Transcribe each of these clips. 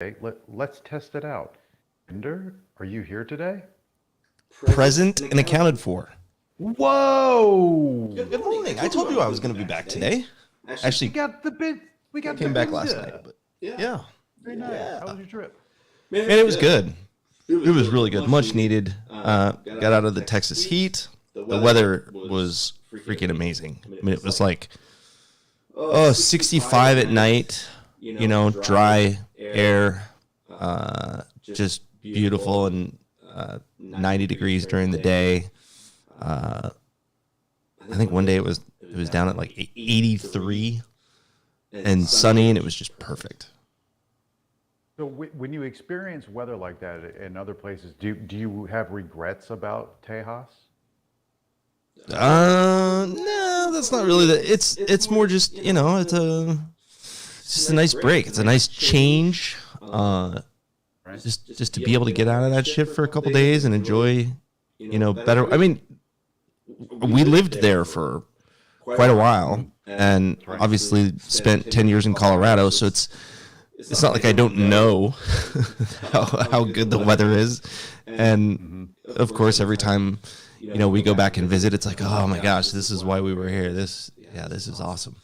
Okay, let's test it out. Ender, are you here today? Present and accounted for. Whoa! Good morning. I told you I was going to be back today. We Actually, got the bit. We got the came back last night, Binda. but yeah. Very nice. How was your trip? Man, it was good. It was really good. Much needed. Got out of the Texas heat. The weather was freaking amazing. I mean, it was like 65 at night. Dry air, just beautiful, and 90 degrees during the day. I think one day it was down at like 83 and sunny, and it was just perfect. So when you experience weather like that in other places, do you have regrets about Tejas? No, that's not really the. It's more just it's just a nice break. It's a nice change. Just to be able to get out of that shit for a couple days and enjoy, better. I mean, we lived there for quite a while, and obviously spent 10 years in Colorado, so it's not like I don't know how good the weather is. And of course, every time we go back and visit, it's like, oh my gosh, this is why we were here. This is awesome.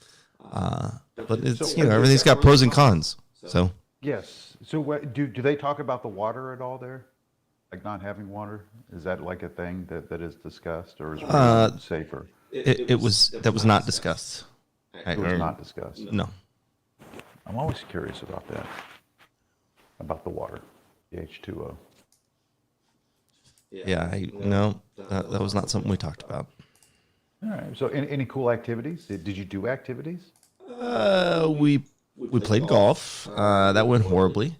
But it's everything's got pros and cons. So Yes. So do they talk about the water at all there? Like not having water? Is that like a thing that is discussed, or is it safer? it was that was not discussed. It was not discussed. No. I'm always curious about that, about the water, the H2O. Yeah, no, that was not something we talked about. All right. So any cool activities? Did you do activities? We played golf. That went horribly.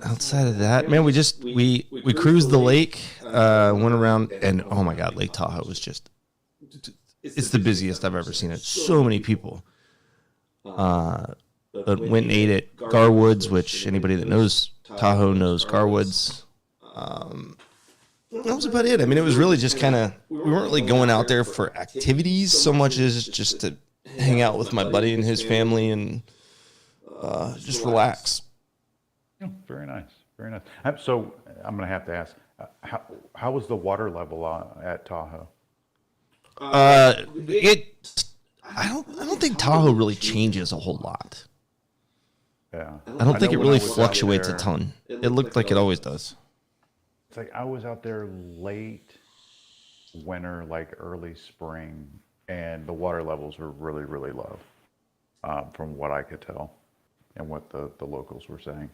Outside of that, man, we cruised the lake, went around, and oh my God, Lake Tahoe was it's the busiest I've ever seen it. So many people. But went and ate at Garwood's, which anybody that knows Tahoe knows Garwood's. That was about it. I mean, it was really just kind of, we weren't really going out there for activities so much as just to hang out with my buddy and his family and just relax. Oh, very nice. Very nice. So I'm going to have to ask, how was the water level at Tahoe? I don't think Tahoe really changes a whole lot. Yeah. I don't think know it when I really was out fluctuates a there, ton. It looked like it always does. It's like I was out there late winter, like early spring, and the water levels were really, really low, from what I could tell, and what the locals were saying.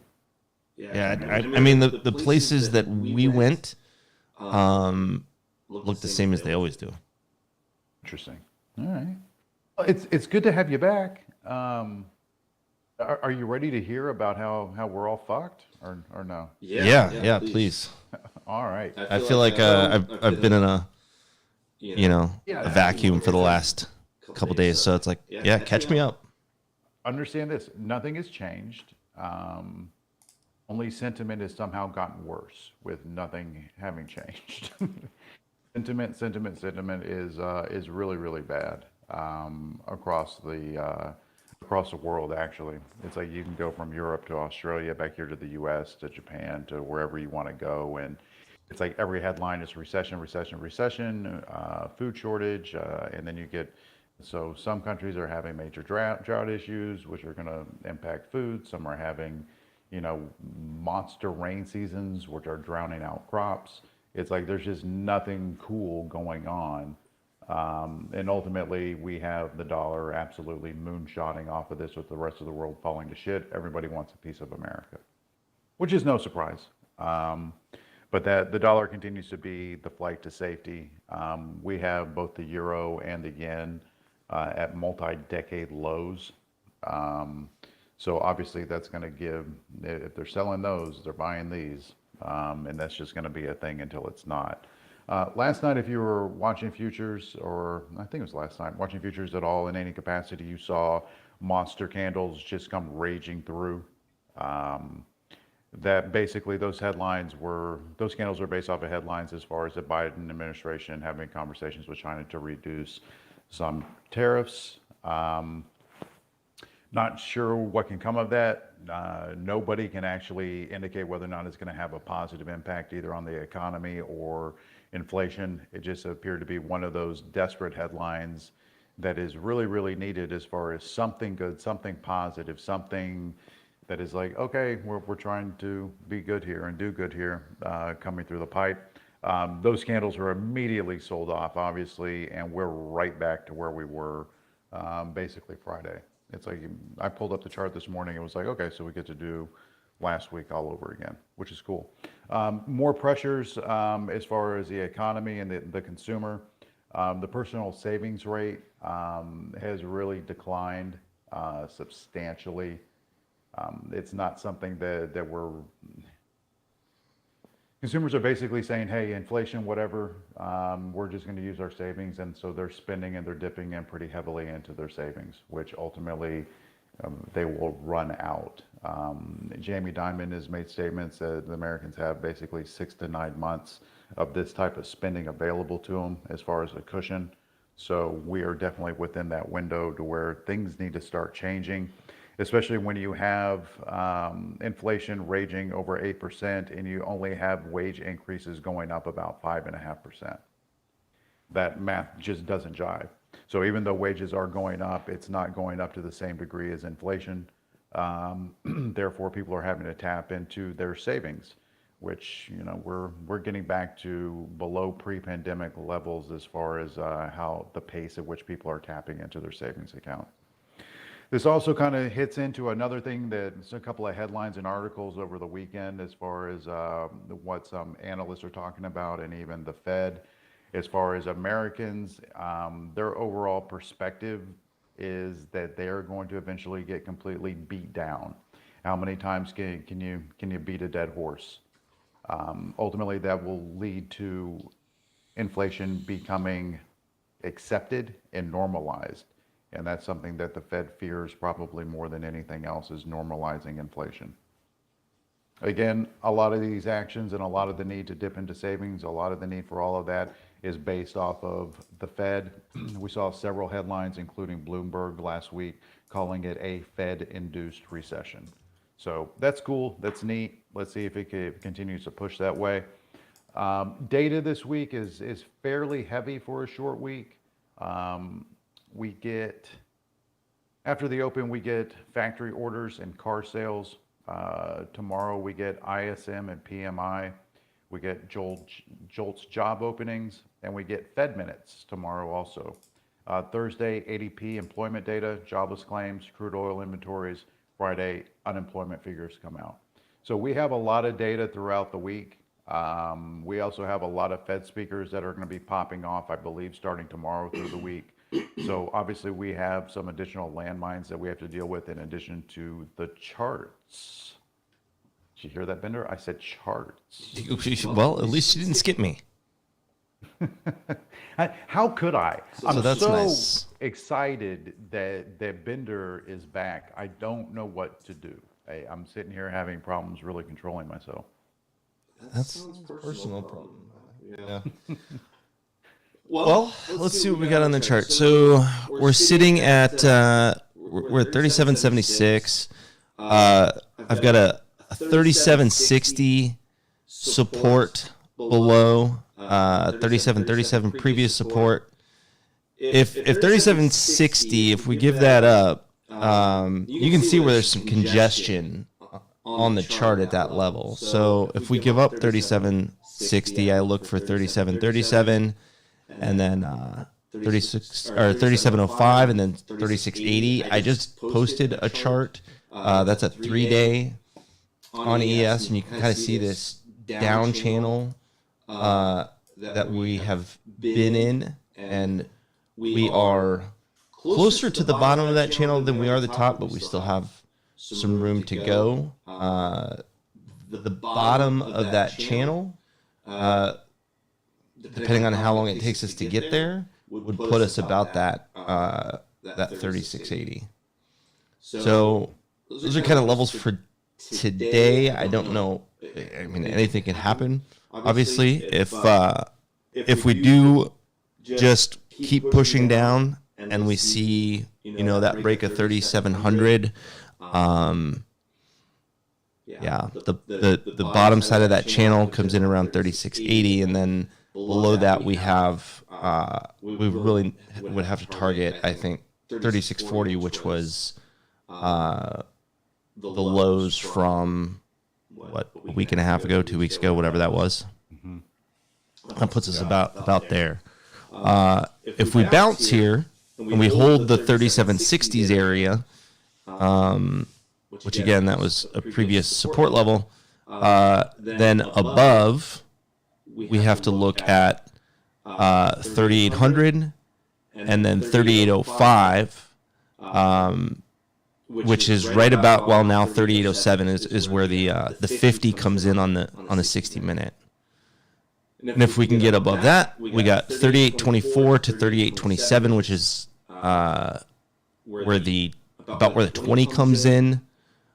Yeah, I mean the places that we went look the same as they always do. Interesting. All right. Well, it's good to have you back. Are you ready to hear about how we're all fucked, or no? Yeah, please. All right. I feel like I've been in a a vacuum for the last couple days, so it's like, yeah, catch me up. Understand this: nothing has changed. Only sentiment has somehow gotten worse, with nothing having changed. Sentiment is really, really bad, across the world. Actually, it's like you can go from Europe to Australia, back here to the U.S., to Japan, to wherever you want to go, and it's like every headline is recession, recession, recession, food shortage, and then you get. So some countries are having major drought issues, which are going to impact food. Some are having, monster rain seasons, which are drowning out crops. It's like there's just nothing cool going on. And ultimately, we have the dollar absolutely moonshotting off of this, with the rest of the world falling to shit. Everybody wants a piece of America, which is no surprise. But that the dollar continues to be the flight to safety. We have both the euro and the yen at multi-decade lows. So obviously that's going to give, if they're selling those, they're buying these. And that's just going to be a thing until it's not. Last night, if you were watching futures, or I think it was last night, watching futures at all in any capacity, you saw monster candles just come raging through. That basically those candles are based off of headlines as far as the Biden administration having conversations with China to reduce some tariffs. Not sure what can come of that. Nobody can actually indicate whether or not it's going to have a positive impact either on the economy or inflation. It just appeared to be one of those desperate headlines that is really, really needed as far as something good, something positive, something that is like, okay, we're trying to be good here and do good here, coming through the pipe. Those candles are immediately sold off, obviously, and we're right back to where we were basically Friday. It's like I pulled up the chart this morning. It was like, okay, so we get to do last week all over again, which is cool. More pressures as far as the economy and the consumer. The personal savings rate has really declined substantially. It's not something that consumers are basically saying, hey, inflation, whatever, we're just going to use our savings. And so they're spending and they're dipping in pretty heavily into their savings, which ultimately they will run out. Jamie Dimon has made statements that the Americans have basically 6 to 9 months of this type of spending available to them as far as a cushion. So we are definitely within that window to where things need to start changing, especially when you have inflation raging over 8% and you only have wage increases going up about 5.5%. That math just doesn't jive. So even though wages are going up, it's not going up to the same degree as inflation. Therefore, people are having to tap into their savings, which, you know, we're getting back to below pre-pandemic levels as far as how the pace at which people are tapping into their savings account. This also kind of hits into another thing that's a couple of headlines and articles over the weekend as far as what some analysts are talking about, and even the Fed, as far as Americans, their overall perspective is that they are going to eventually get completely beat down. How many times can you beat a dead horse? Ultimately, that will lead to inflation becoming accepted and normalized. And that's something that the Fed fears probably more than anything else, is normalizing inflation. Again, a lot of these actions and a lot of the need to dip into savings, a lot of the need for all of that is based off of the Fed. We saw several headlines, including Bloomberg last week, calling it a Fed-induced recession. So that's cool. That's neat. Let's see if it continues to push that way. Data this week is fairly heavy for a short week. We get, after the open, we get factory orders and car sales. Tomorrow we get ISM and PMI. We get JOLTS job openings, and we get Fed minutes tomorrow also. Thursday, ADP employment data, jobless claims, crude oil inventories. Friday, unemployment figures come out. So we have a lot of data throughout the week. We also have a lot of Fed speakers that are going to be popping off, I believe, starting tomorrow through the week. So obviously we have some additional landmines that we have to deal with in addition to the charts. Did you hear that, Bender? I said charts. Well, at least you didn't skip me. How could I? I'm that's so nice. excited that Bender is back. I don't know what to do. I'm sitting here having problems really controlling myself. That's a personal problem. Yeah. Well, let's see what we got on the chart. So we're sitting at we're at 37.76. I've got a 37.60 support below 37.37 previous support. If 37.60, if we give that up, you can see where there's some congestion on the chart at that level. So if we give up 37.60, I look for 37.37. And then 36 or 37.05, and then 36.80. I just posted a chart that's a 3-day on ES, and you can kind of see this down channel that we have been in, and we are closer to the bottom of that channel than we are the top, but we still have some room to go. The bottom of that channel, depending on how long it takes us to get there, would put us about that 36.80. So those are kind of levels for today. I don't know. I mean, anything can happen. Obviously, if we do just keep pushing down and we see, that break of 3,700. Yeah, the bottom side of that channel comes in around 3680, and then below that we have we really would have to target, I think, 3640, which was the lows from a week and a half ago, 2 weeks ago, whatever that was. That puts us about there. If we bounce here and we hold the 3760s area, which again, that was a previous support level, then above, we have to look at 3,800 and then 3,805, which is right about, well, now 3,807 is where the 50 comes in on the 60 minute. And if we can get above that, we got 3824 to 3827, which is where the 20 comes in,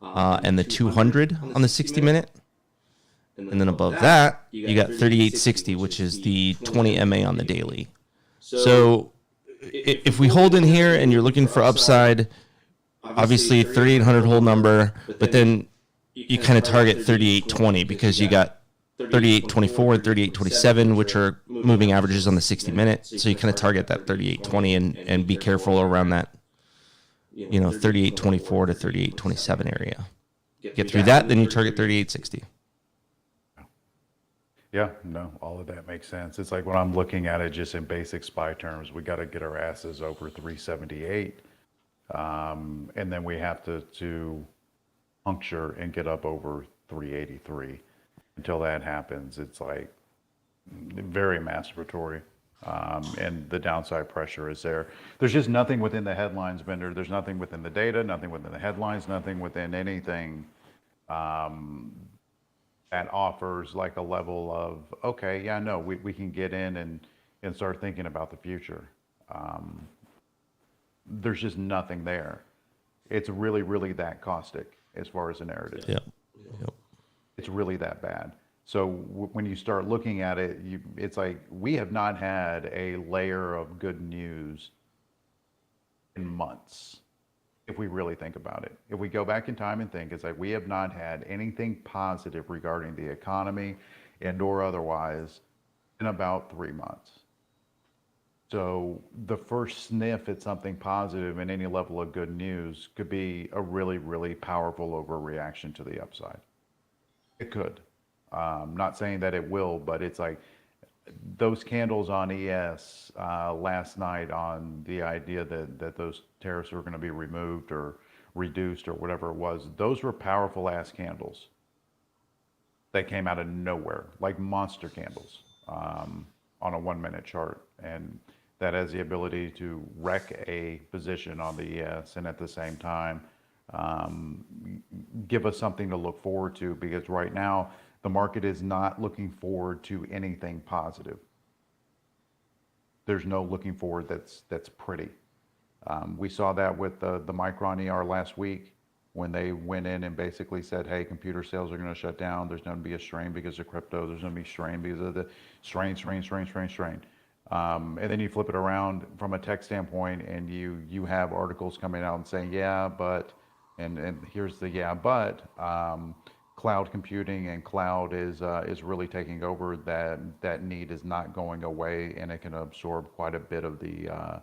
and the 200 on the 60 minute. And then above that, you got 3860, which is the 20 MA on the daily. So if we hold in here and you're looking for upside, obviously 3,800 whole number, but then you kind of target 3,820 because you got 3,824 and 3,827, which are moving averages on the 60 minute. So you kind of target that 3,820 and be careful around that, 3,824 to 3,827 area. Get through that, then you target 3,860. Yeah, no, all of that makes sense. It's like when I'm looking at it just in basic SPY terms, we got to get our asses over 378. And then we have to puncture and get up over 383. Until that happens, it's like very masturbatory. And the downside pressure is there. There's just nothing within the headlines, Bender. There's nothing within the data, nothing within the headlines, nothing within anything that offers like a level of, okay, yeah, no, we can get in and start thinking about the future. There's just nothing there. It's really, really that caustic as far as the narrative. Yep. It's really that bad. So when you start looking at it, it's like we have not had a layer of good news in months. If we really think about it, if we go back in time and think, it's like we have not had anything positive regarding the economy and or otherwise in about 3 months. So the first sniff at something positive in any level of good news could be a really, really powerful overreaction to the upside. It could. Not saying that it will, but it's like those candles on ES last night on the idea that those tariffs were going to be removed or reduced or whatever it was. Those were powerful ass candles that came out of nowhere, like monster candles on a 1 minute chart. And that has the ability to wreck a position on the ES and at the same time give us something to look forward to, because right now the market is not looking forward to anything positive. There's no looking forward that's pretty. We saw that with the Micron ER last week when they went in and basically said, hey, computer sales are going to shut down. There's going to be a strain because of crypto. There's going to be strain because of the strain. And then you flip it around from a tech standpoint and you have articles coming out and saying, yeah, but, and here's the yeah, but, cloud computing and cloud is really taking over. That need is not going away, and it can absorb quite a bit of the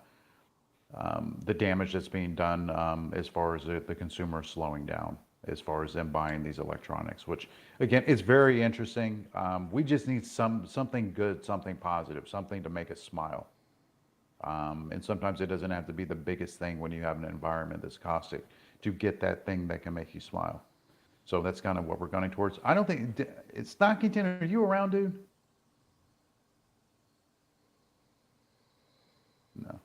damage that's being done as far as the consumer slowing down, as far as them buying these electronics, which again is very interesting. We just need something good, something positive, something to make us smile. And sometimes it doesn't have to be the biggest thing when you have an environment that's caustic to get that thing that can make you smile. So that's kind of what we're gunning towards. I don't think it's stock container. Are you around, dude?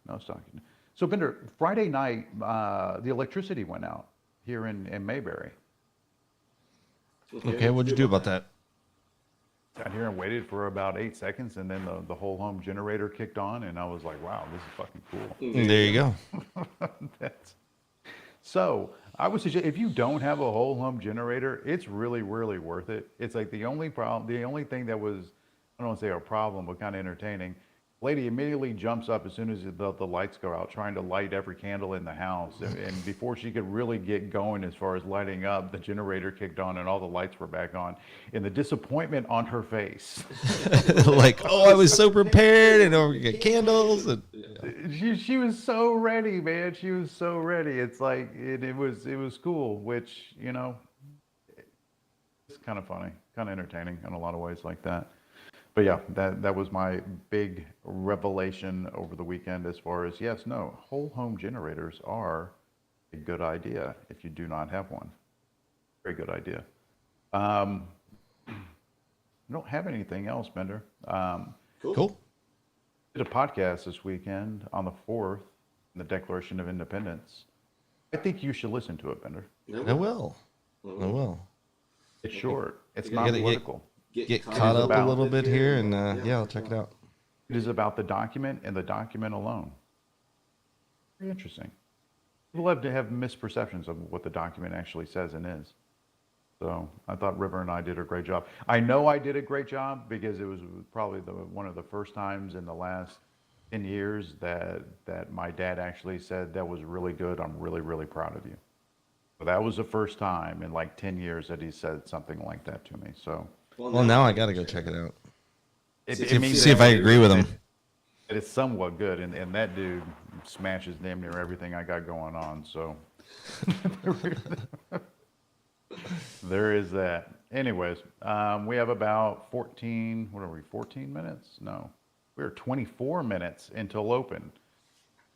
No stock container. So Bender, Friday night, the electricity went out here in Mayberry. Okay, what'd you do about that? Got here and waited for about 8 seconds, and then the whole home generator kicked on, and I was like, wow, this is fucking cool. There you go. So I would suggest if you don't have a whole home generator, it's really, really worth it. It's like the only thing that was, I don't want to say a problem, but kind of entertaining, Lady immediately jumps up as soon as the lights go out, trying to light every candle in the house. And before she could really get going as far as lighting up, the generator kicked on and all the lights were back on. And the disappointment on her face. Like, oh, I was so prepared, and we get candles. And, She was so ready, man. She was so ready. It's like it was cool, which, you know, it's kind of funny, kind of entertaining in a lot of ways like that. But yeah, that was my big revelation over the weekend as far as, yes, no, whole home generators are a good idea if you do not have one. Very good idea. I don't have anything else, Bender. cool. Did a podcast this weekend on the 4th, the Declaration of Independence. I think you should listen to it, Bender. I will. It's short. It's You not gotta political. Get caught up a little bit here, and yeah, I'll check it out. It is about the document and the document alone. Very interesting. People have to have misperceptions of what the document actually says and is. So I thought River and I did a great job. I know I did a great job because it was probably one of the first times in the last 10 years that my dad actually said that was really good. I'm really, really proud of you. So that was the first time in like 10 years that he said something like that to me. So. Well, now I got to go check it out. Means See if I agree with him. It's somewhat good, and that dude smashes damn near everything I got going on. So there is that. Anyways, we have about 14. What are we? 14 minutes? No, we're 24 minutes until open.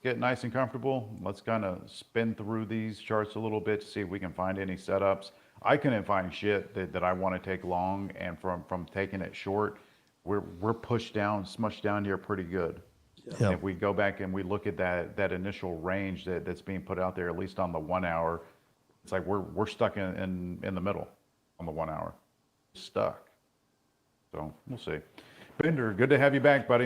Get nice and comfortable. Let's kind of spin through these charts a little bit to see if we can find any setups. I couldn't find shit that I want to take long, and from taking it short, we're pushed down, smushed down here pretty good. Yeah. If we go back and we look at that initial range that's being put out there, at least on the 1 hour, it's like we're stuck in the middle on the 1 hour. Stuck. So we'll see. Bender, good to have you back, buddy.